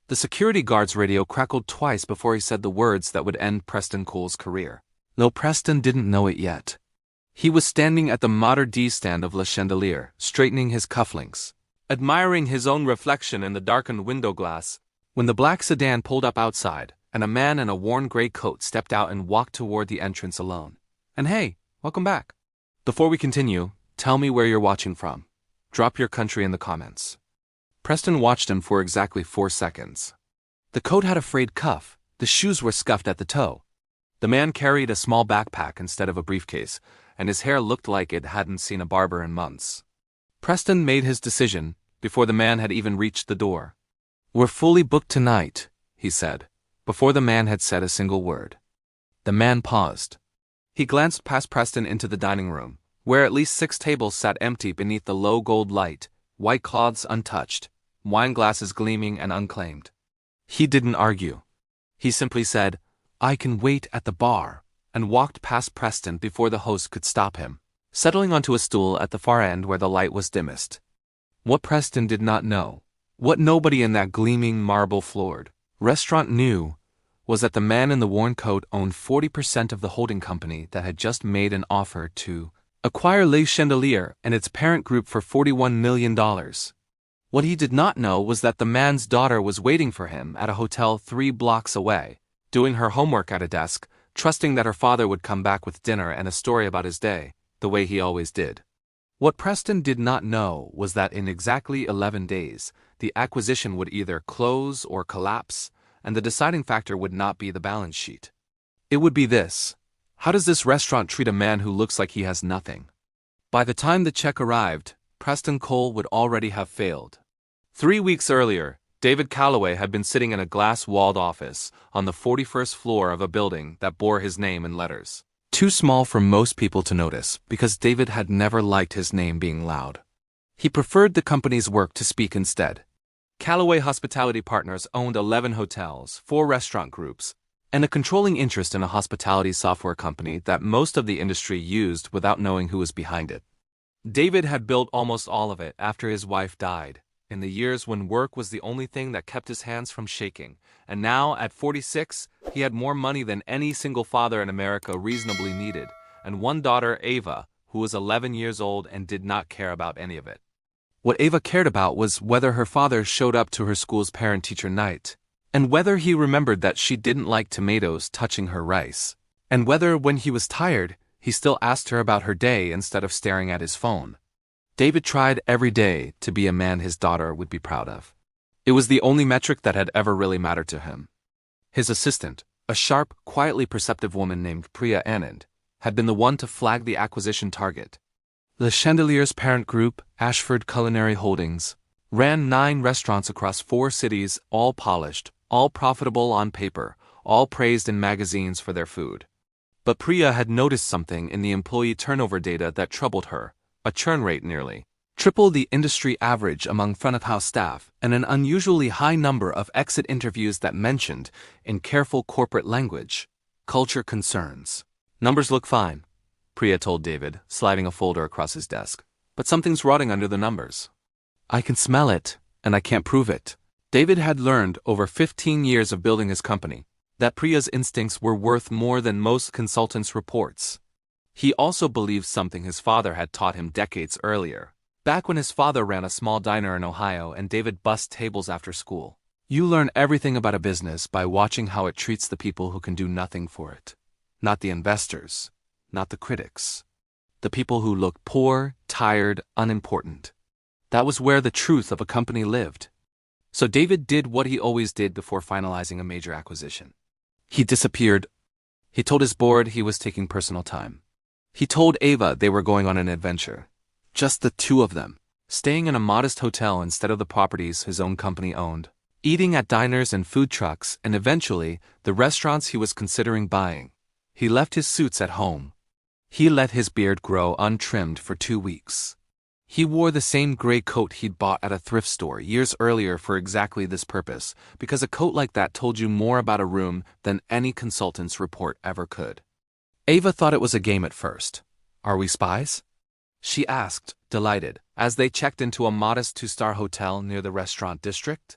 The security guard's radio crackled twice before he said the words that would end Preston Cole's career. Though Preston didn't know it yet. He was standing at the Mater D stand of Le Chandelier, straightening his cufflinks, admiring his own reflection in the darkened window glass, when the black sedan pulled up outside, and a man in a worn gray coat stepped out and walked toward the entrance alone. And hey, welcome back. Before we continue, tell me where you're watching from. Drop your country in the comments. Preston watched him for exactly 4 seconds. The coat had a frayed cuff, the shoes were scuffed at the toe. The man carried a small backpack instead of a briefcase, and his hair looked like it hadn't seen a barber in months. Preston made his decision before the man had even reached the door. "We're fully booked tonight," he said, before the man had said a single word. The man paused. He glanced past Preston into the dining room, where at least 6 tables sat empty beneath the low gold light, white cloths untouched, wine glasses gleaming and unclaimed. He didn't argue. He simply said, "I can wait at the bar," and walked past Preston before the host could stop him, settling onto a stool at the far end where the light was dimmest. What Preston did not know, what nobody in that gleaming marble-floored restaurant knew, was that the man in the worn coat owned 40% of the holding company that had just made an offer to acquire Le Chandelier and its parent group for $41 million. What he did not know was that the man's daughter was waiting for him at a hotel 3 blocks away, doing her homework at a desk, trusting that her father would come back with dinner and a story about his day, the way he always did. What Preston did not know was that in exactly 11 days, the acquisition would either close or collapse, and the deciding factor would not be the balance sheet. It would be this: how does this restaurant treat a man who looks like he has nothing? By the time the check arrived, Preston Cole would already have failed. 3 weeks earlier, David Calloway had been sitting in a glass-walled office on the 41st floor of a building that bore his name in letters. Too small for most people to notice because David had never liked his name being loud. He preferred the company's work to speak instead. Calloway Hospitality Partners owned 11 hotels, 4 restaurant groups, and a controlling interest in a hospitality software company that most of the industry used without knowing who was behind it. David had built almost all of it after his wife died, in the years when work was the only thing that kept his hands from shaking, and now, at 46, he had more money than any single father in America reasonably needed, and one daughter, Ava, who was 11 years old and did not care about any of it. What Ava cared about was whether her father showed up to her school's parent-teacher night, and whether he remembered that she didn't like tomatoes touching her rice, and whether, when he was tired, he still asked her about her day instead of staring at his phone. David tried every day to be a man his daughter would be proud of. It was the only metric that had ever really mattered to him. His assistant, a sharp, quietly perceptive woman named Priya Anand, had been the one to flag the acquisition target. Le Chandelier's parent group, Ashford Culinary Holdings, ran 9 restaurants across 4 cities, all polished, all profitable on paper, all praised in magazines for their food. But Priya had noticed something in the employee turnover data that troubled her: a churn rate nearly triple the industry average among front-of-house staff, and an unusually high number of exit interviews that mentioned, in careful corporate language, culture concerns. "Numbers look fine," Priya told David, sliding a folder across his desk. "But something's rotting under the numbers. I can smell it, and I can't prove it." David had learned over 15 years of building his company that Priya's instincts were worth more than most consultants' reports. He also believed something his father had taught him decades earlier, back when his father ran a small diner in Ohio and David bussed tables after school. You learn everything about a business by watching how it treats the people who can do nothing for it. Not the investors, not the critics. The people who look poor, tired, unimportant. That was where the truth of a company lived. So David did what he always did before finalizing a major acquisition. He disappeared. He told his board he was taking personal time. He told Ava they were going on an adventure. Just the 2 of them, staying in a modest hotel instead of the properties his own company owned, eating at diners and food trucks, and eventually the restaurants he was considering buying. He left his suits at home. He let his beard grow untrimmed for 2 weeks. He wore the same gray coat he'd bought at a thrift store years earlier for exactly this purpose, because a coat like that told you more about a room than any consultant's report ever could. Ava thought it was a game at first. "Are we spies?" she asked, delighted, as they checked into a modest 2-star hotel near the restaurant district.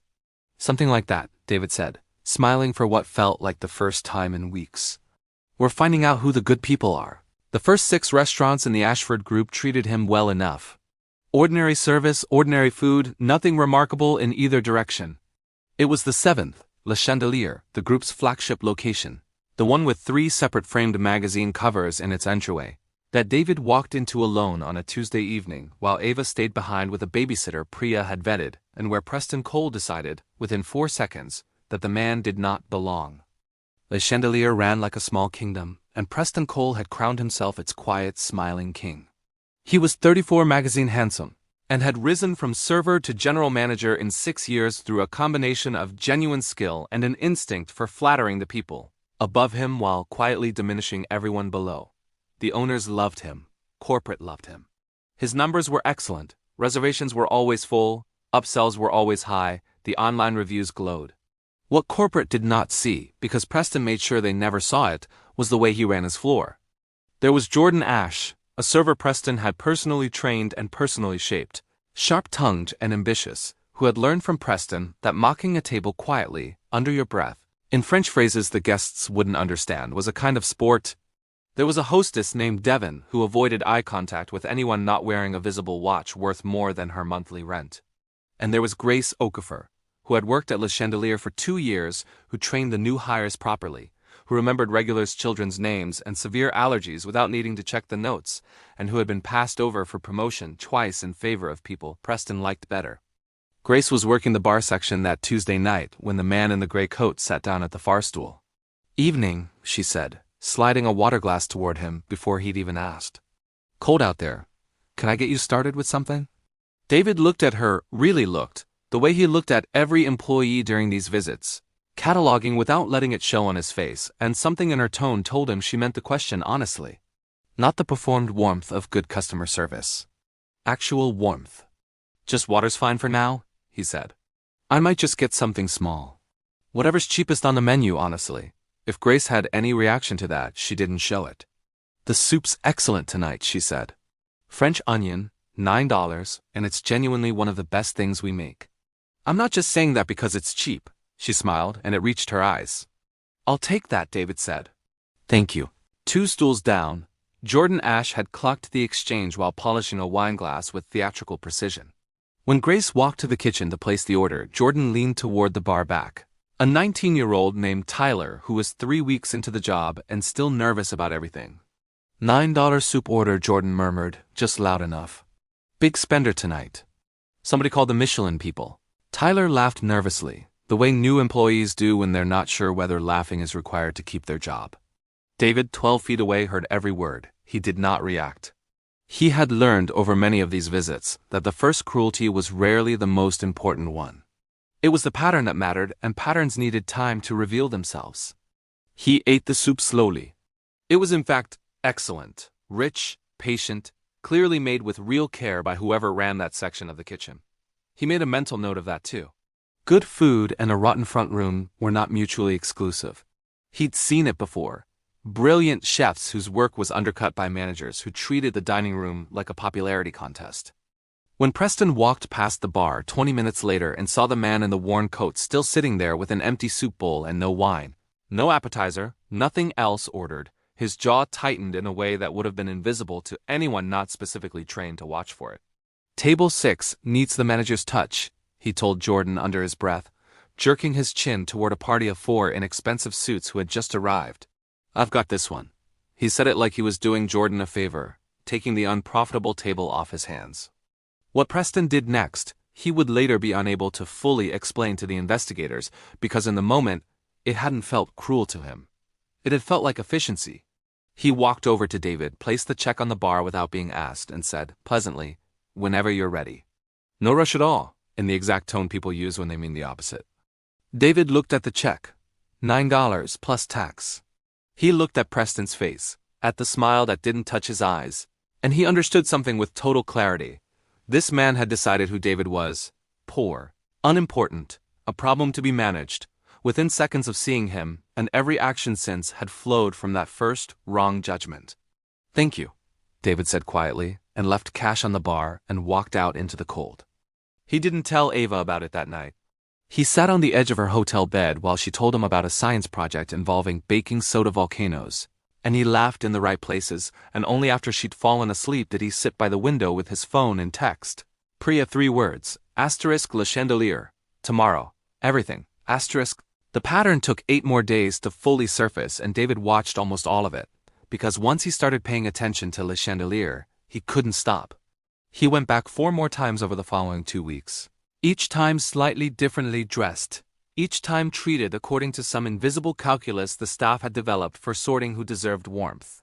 "Something like that," David said, smiling for what felt like the first time in weeks. We're finding out who the good people are. The first 6 restaurants in the Ashford group treated him well enough. Ordinary service, ordinary food, nothing remarkable in either direction. It was the 7th, Le Chandelier, the group's flagship location, the one with 3 separate framed magazine covers in its entryway, that David walked into alone on a Tuesday evening while Ava stayed behind with a babysitter Priya had vetted, and where Preston Cole decided, within 4 seconds, that the man did not belong. Le Chandelier ran like a small kingdom, and Preston Cole had crowned himself its quiet, smiling king. He was 34 magazine handsome, and had risen from server to general manager in 6 years through a combination of genuine skill and an instinct for flattering the people above him while quietly diminishing everyone below. The owners loved him. Corporate loved him. His numbers were excellent. Reservations were always full. Upsells were always high. The online reviews glowed. What corporate did not see, because Preston made sure they never saw it, was the way he ran his floor. There was Jordan Ashe, a server Preston had personally trained and personally shaped, sharp-tongued and ambitious, who had learned from Preston that mocking a table quietly, under your breath, in French phrases the guests wouldn't understand, was a kind of sport. There was a hostess named Devon who avoided eye contact with anyone not wearing a visible watch worth more than her monthly rent. And there was Grace Okafor, who had worked at Le Chandelier for 2 years, who trained the new hires properly, who remembered regulars' children's names and severe allergies without needing to check the notes, and who had been passed over for promotion twice in favor of people Preston liked better. Grace was working the bar section that Tuesday night when the man in the gray coat sat down at the far stool. "Evening," she said, sliding a water glass toward him before he'd even asked. "Cold out there. Can I get you started with something?" David looked at her, really looked, the way he looked at every employee during these visits, cataloging without letting it show on his face, and something in her tone told him she meant the question honestly. Not the performed warmth of good customer service. Actual warmth. "Just water's fine for now," he said. "I might just get something small. Whatever's cheapest on the menu, honestly." If Grace had any reaction to that, she didn't show it. "The soup's excellent tonight," she said. "French onion, $9, and it's genuinely one of the best things we make." "I'm not just saying that because it's cheap," she smiled, and it reached her eyes. "I'll take that," David said. "Thank you." 2 stools down, Jordan Ashe had clocked the exchange while polishing a wine glass with theatrical precision. When Grace walked to the kitchen to place the order, Jordan leaned toward the bar back. A 19-year-old named Tyler who was 3 weeks into the job and still nervous about everything. $9 soup order, Jordan murmured, just loud enough. "Big spender tonight." "Somebody called the Michelin people." Tyler laughed nervously, the way new employees do when they're not sure whether laughing is required to keep their job. David, 12 feet away, heard every word. He did not react. He had learned over many of these visits that the first cruelty was rarely the most important one. It was the pattern that mattered, and patterns needed time to reveal themselves. He ate the soup slowly. It was in fact excellent, rich, patient, clearly made with real care by whoever ran that section of the kitchen. He made a mental note of that too. Good food and a rotten front room were not mutually exclusive. He'd seen it before. Brilliant chefs whose work was undercut by managers who treated the dining room like a popularity contest. When Preston walked past the bar 20 minutes later and saw the man in the worn coat still sitting there with an empty soup bowl and no wine, no appetizer, nothing else ordered, his jaw tightened in a way that would have been invisible to anyone not specifically trained to watch for it. "Table 6 needs the manager's touch," he told Jordan under his breath, jerking his chin toward a party of 4 in expensive suits who had just arrived. "I've got this one." He said it like he was doing Jordan a favor, taking the unprofitable table off his hands. What Preston did next, he would later be unable to fully explain to the investigators, because in the moment, it hadn't felt cruel to him. It had felt like efficiency. He walked over to David, placed the check on the bar without being asked, and said, pleasantly, "Whenever you're ready." "No rush at all," in the exact tone people use when they mean the opposite. David looked at the check. $9 plus tax. He looked at Preston's face, at the smile that didn't touch his eyes, and he understood something with total clarity. This man had decided who David was. Poor, unimportant, a problem to be managed. Within seconds of seeing him, and every action since had flowed from that first, wrong judgment. "Thank you," David said quietly, and left cash on the bar and walked out into the cold. He didn't tell Ava about it that night. He sat on the edge of her hotel bed while she told him about a science project involving baking soda volcanoes. And he laughed in the right places, and only after she'd fallen asleep did he sit by the window with his phone and text. Priya 3 words, asterisk le chandelier, tomorrow, everything, asterisk. The pattern took 8 more days to fully surface and David watched almost all of it, because once he started paying attention to le chandelier, he couldn't stop. He went back 4 more times over the following 2 weeks. Each time slightly differently dressed. Each time treated according to some invisible calculus the staff had developed for sorting who deserved warmth.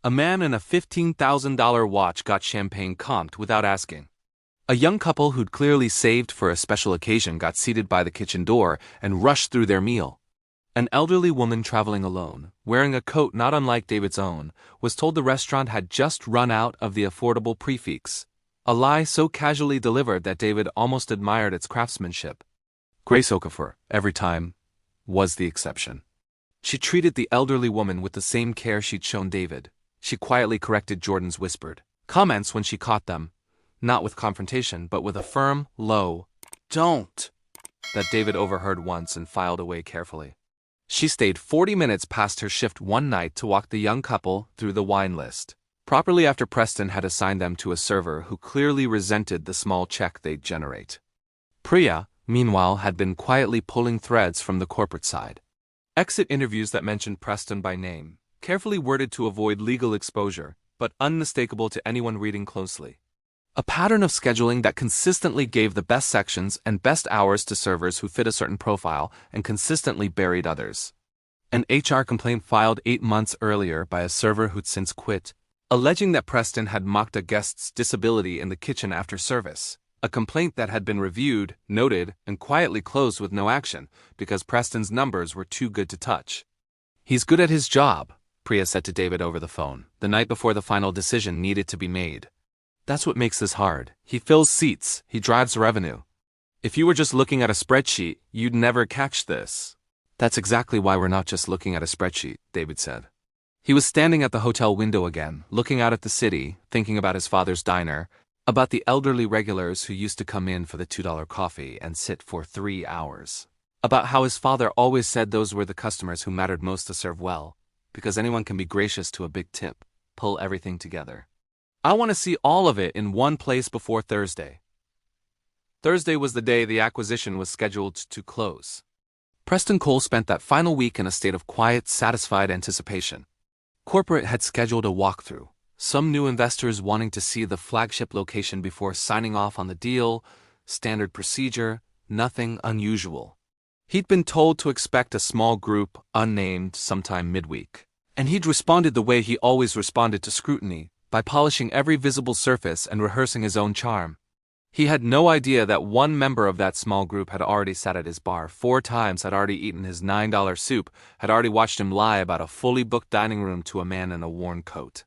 A man in a $15,000 watch got champagne comped without asking. A young couple who'd clearly saved for a special occasion got seated by the kitchen door and rushed through their meal. An elderly woman traveling alone, wearing a coat not unlike David's own, was told the restaurant had just run out of the affordable prefix, a lie so casually delivered that David almost admired its craftsmanship. Grace Okafor, every time, was the exception. She treated the elderly woman with the same care she'd shown David. She quietly corrected Jordan's whispered comments when she caught them, not with confrontation but with a firm, low, "Don't," that David overheard once and filed away carefully. She stayed 40 minutes past her shift one night to walk the young couple through the wine list, properly after Preston had assigned them to a server who clearly resented the small check they'd generate. Priya, meanwhile, had been quietly pulling threads from the corporate side. Exit interviews that mentioned Preston by name, carefully worded to avoid legal exposure, but unmistakable to anyone reading closely. A pattern of scheduling that consistently gave the best sections and best hours to servers who fit a certain profile and consistently buried others. An HR complaint filed 8 months earlier by a server who'd since quit, alleging that Preston had mocked a guest's disability in the kitchen after service. A complaint that had been reviewed, noted, and quietly closed with no action because Preston's numbers were too good to touch. "He's good at his job," Priya said to David over the phone, the night before the final decision needed to be made. "That's what makes this hard. He fills seats, he drives revenue. If you were just looking at a spreadsheet, you'd never catch this." "That's exactly why we're not just looking at a spreadsheet," David said. He was standing at the hotel window again, looking out at the city, thinking about his father's diner, about the elderly regulars who used to come in for the $2 coffee and sit for 3 hours. About how his father always said those were the customers who mattered most to serve well, because anyone can be gracious to a big tip, pull everything together. "I want to see all of it in one place before Thursday." Thursday was the day the acquisition was scheduled to close. Preston Cole spent that final week in a state of quiet, satisfied anticipation. Corporate had scheduled a walkthrough, some new investors wanting to see the flagship location before signing off on the deal, standard procedure, nothing unusual. He'd been told to expect a small group, unnamed, sometime midweek. And he'd responded the way he always responded to scrutiny, by polishing every visible surface and rehearsing his own charm. He had no idea that one member of that small group had already sat at his bar 4 times, had already eaten his $9 soup, had already watched him lie about a fully booked dining room to a man in a worn coat.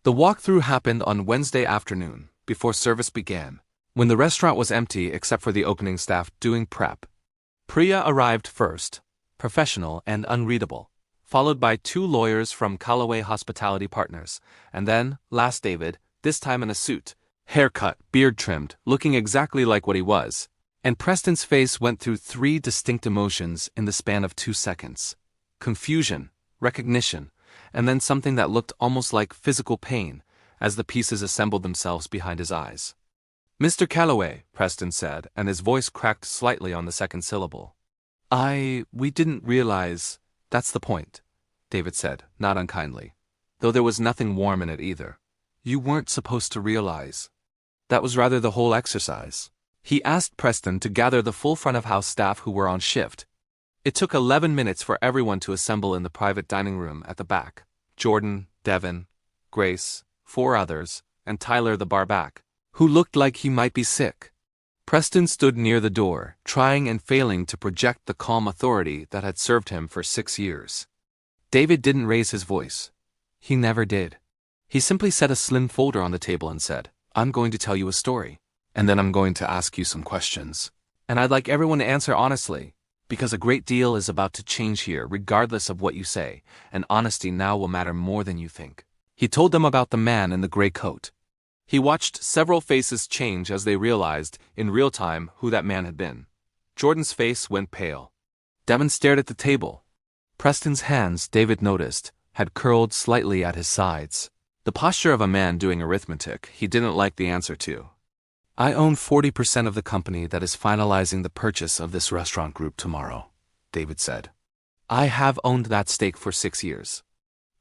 The walkthrough happened on Wednesday afternoon, before service began, when the restaurant was empty except for the opening staff doing prep. Priya arrived first, professional and unreadable, followed by 2 lawyers from Callaway Hospitality Partners, and then, last David, this time in a suit, haircut, beard trimmed, looking exactly like what he was. And Preston's face went through 3 distinct emotions in the span of 2 seconds. Confusion, recognition, and then something that looked almost like physical pain as the pieces assembled themselves behind his eyes. "Mr. Callaway," Preston said, and his voice cracked slightly on the second syllable. We didn't realize." "That's the point," David said, not unkindly, though there was nothing warm in it either. "You weren't supposed to realize. That was rather the whole exercise." He asked Preston to gather the full front-of-house staff who were on shift. It took 11 minutes for everyone to assemble in the private dining room at the back. Jordan, Devin, Grace, 4 others, and Tyler the bar back, who looked like he might be sick. Preston stood near the door, trying and failing to project the calm authority that had served him for 6 years. David didn't raise his voice. He never did. He simply set a slim folder on the table and said, "I'm going to tell you a story, and then I'm going to ask you some questions. And I'd like everyone to answer honestly, because a great deal is about to change here regardless of what you say, and honesty now will matter more than you think." He told them about the man in the gray coat. He watched several faces change as they realized, in real time, who that man had been. Jordan's face went pale. Devon stared at the table. Preston's hands, David noticed, had curled slightly at his sides. The posture of a man doing arithmetic he didn't like the answer to. I own 40% of the company that is finalizing the purchase of this restaurant group tomorrow, David said. I have owned that stake for 6 years.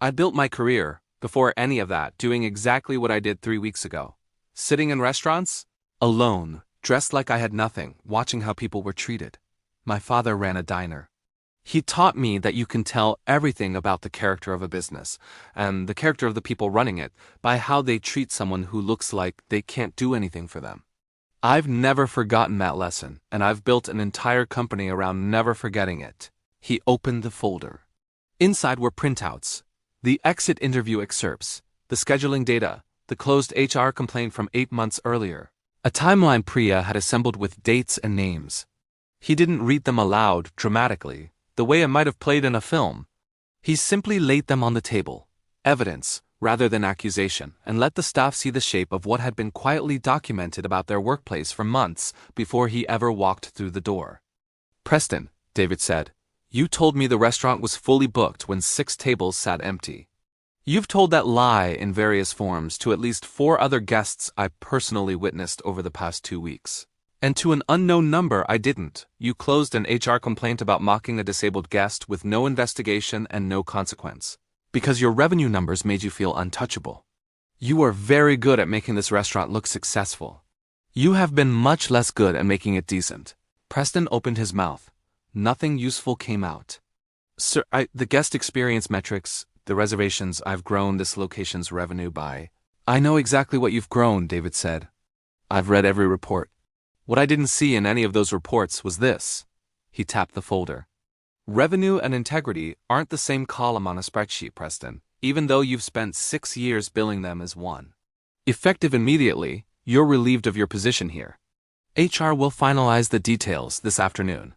I built my career, before any of that, doing exactly what I did 3 weeks ago. Sitting in restaurants, alone, dressed like I had nothing, watching how people were treated. My father ran a diner. He taught me that you can tell everything about the character of a business, and the character of the people running it, by how they treat someone who looks like they can't do anything for them. I've never forgotten that lesson, and I've built an entire company around never forgetting it. He opened the folder. Inside were printouts, the exit interview excerpts, the scheduling data, the closed HR complaint from 8 months earlier, a timeline Priya had assembled with dates and names. He didn't read them aloud, dramatically, the way it might have played in a film. He simply laid them on the table, evidence rather than accusation, and let the staff see the shape of what had been quietly documented about their workplace for months before he ever walked through the door. Preston, David said, you told me the restaurant was fully booked when 6 tables sat empty. You've told that lie in various forms to at least 4 other guests I personally witnessed over the past 2 weeks. And to an unknown number I didn't. You closed an HR complaint about mocking a disabled guest with no investigation and no consequence. Because your revenue numbers made you feel untouchable. You are very good at making this restaurant look successful. You have been much less good at making it decent. Preston opened his mouth. Nothing useful came out. Sir, the guest experience metrics, the reservations, I've grown this location's revenue by. I know exactly what you've grown, David said. I've read every report. What I didn't see in any of those reports was this. He tapped the folder. Revenue and integrity aren't the same column on a spreadsheet, Preston, even though you've spent 6 years billing them as one. Effective immediately, you're relieved of your position here. HR will finalize the details this afternoon.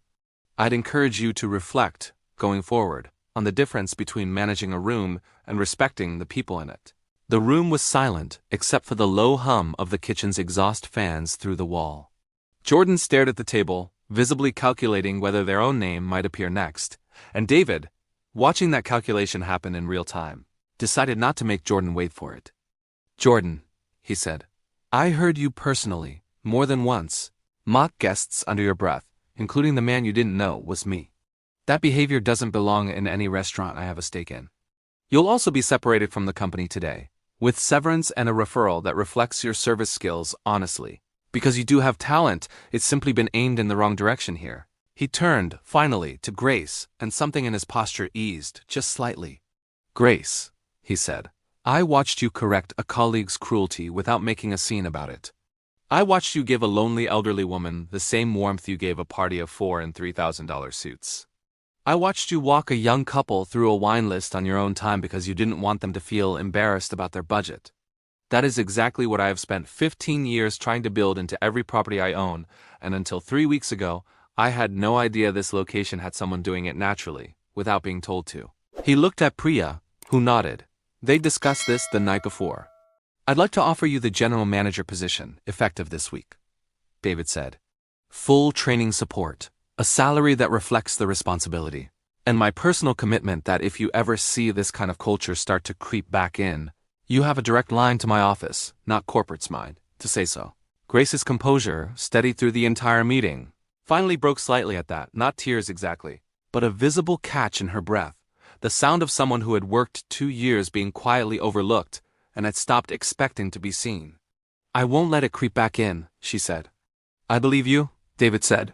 I'd encourage you to reflect, going forward, on the difference between managing a room and respecting the people in it. The room was silent except for the low hum of the kitchen's exhaust fans through the wall. Jordan stared at the table, visibly calculating whether their own name might appear next, and David, watching that calculation happen in real time, decided not to make Jordan wait for it. Jordan, he said, I heard you personally, more than once, mock guests under your breath, including the man you didn't know was me. That behavior doesn't belong in any restaurant I have a stake in. You'll also be separated from the company today, with severance and a referral that reflects your service skills honestly. Because you do have talent, it's simply been aimed in the wrong direction here. He turned, finally, to Grace, and something in his posture eased, just slightly. Grace, he said, I watched you correct a colleague's cruelty without making a scene about it. I watched you give a lonely elderly woman the same warmth you gave a party of $4,000 and $3,000 suits. I watched you walk a young couple through a wine list on your own time because you didn't want them to feel embarrassed about their budget. That is exactly what I have spent 15 years trying to build into every property I own, and until 3 weeks ago, I had no idea this location had someone doing it naturally, without being told to. He looked at Priya, who nodded. They discussed this the night before. I'd like to offer you the general manager position, effective this week, David said. Full training support, a salary that reflects the responsibility, and my personal commitment that if you ever see this kind of culture start to creep back in, you have a direct line to my office, not corporate's mine, to say so. Grace's composure, steady through the entire meeting, finally broke slightly at that, not tears exactly, but a visible catch in her breath, the sound of someone who had worked 2 years being quietly overlooked and had stopped expecting to be seen. I won't let it creep back in, she said. I believe you, David said.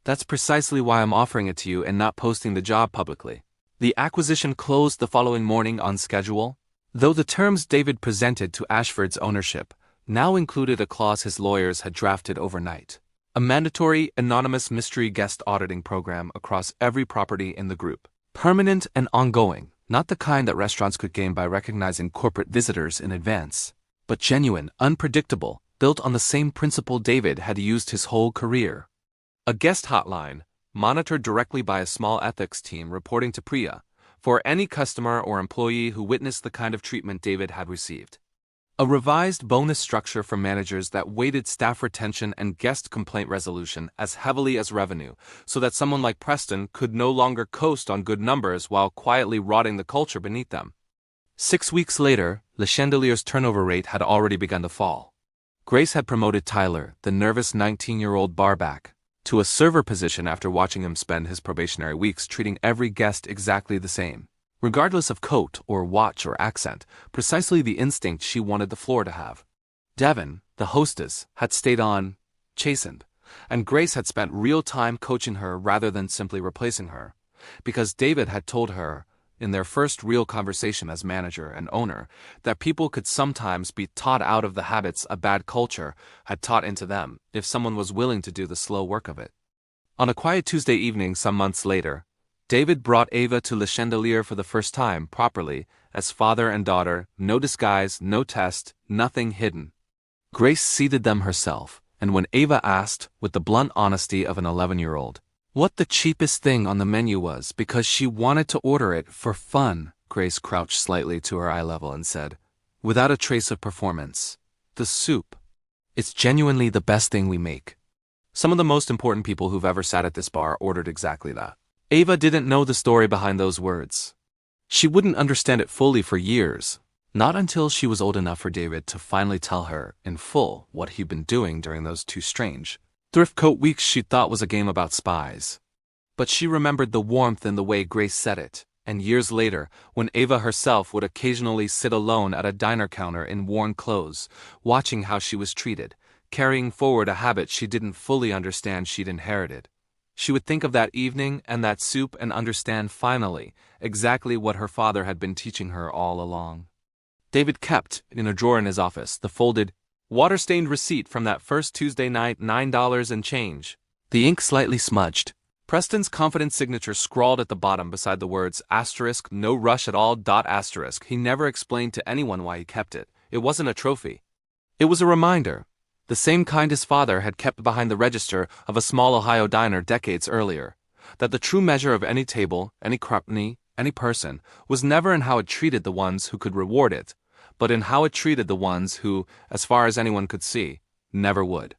That's precisely why I'm offering it to you and not posting the job publicly. The acquisition closed the following morning on schedule, though the terms David presented to Ashford's ownership now included a clause his lawyers had drafted overnight. A mandatory, anonymous mystery guest auditing program across every property in the group. Permanent and ongoing, not the kind that restaurants could gain by recognizing corporate visitors in advance, but genuine, unpredictable, built on the same principle David had used his whole career. A guest hotline, monitored directly by a small ethics team reporting to Priya, for any customer or employee who witnessed the kind of treatment David had received. A revised bonus structure for managers that weighted staff retention and guest complaint resolution as heavily as revenue, so that someone like Preston could no longer coast on good numbers while quietly rotting the culture beneath them. 6 weeks later, Le Chandelier's turnover rate had already begun to fall. Grace had promoted Tyler, the nervous 19-year-old barback, to a server position after watching him spend his probationary weeks treating every guest exactly the same, regardless of coat or watch or accent, precisely the instinct she wanted the floor to have. Devon, the hostess, had stayed on, chastened, and Grace had spent real time coaching her rather than simply replacing her, because David had told her, in their first real conversation as manager and owner, that people could sometimes be taught out of the habits a bad culture had taught into them if someone was willing to do the slow work of it. On a quiet Tuesday evening some months later, David brought Ava to Le Chandelier for the first time properly, as father and daughter, no disguise, no test, nothing hidden. Grace seated them herself, and when Ava asked, with the blunt honesty of an 11-year-old, what the cheapest thing on the menu was because she wanted to order it for fun, Grace crouched slightly to her eye level and said, without a trace of performance, the soup. It's genuinely the best thing we make. Some of the most important people who've ever sat at this bar ordered exactly that. Ava didn't know the story behind those words. She wouldn't understand it fully for years, not until she was old enough for David to finally tell her in full what he'd been doing during those two strange thrift coat weeks she thought was a game about spies. But she remembered the warmth in the way Grace said it, and years later, when Ava herself would occasionally sit alone at a diner counter in worn clothes, watching how she was treated, carrying forward a habit she didn't fully understand she'd inherited. She would think of that evening and that soup and understand finally exactly what her father had been teaching her all along. David kept, in a drawer in his office, the folded, water-stained receipt from that first Tuesday night, $9 and change. The ink slightly smudged. Preston's confident signature scrawled at the bottom beside the words asterisk no rush at all asterisk. He never explained to anyone why he kept it. It wasn't a trophy. It was a reminder, the same kind his father had kept behind the register of a small Ohio diner decades earlier, that the true measure of any table, any company, any person, was never in how it treated the ones who could reward it, but in how it treated the ones who, as far as anyone could see, never would.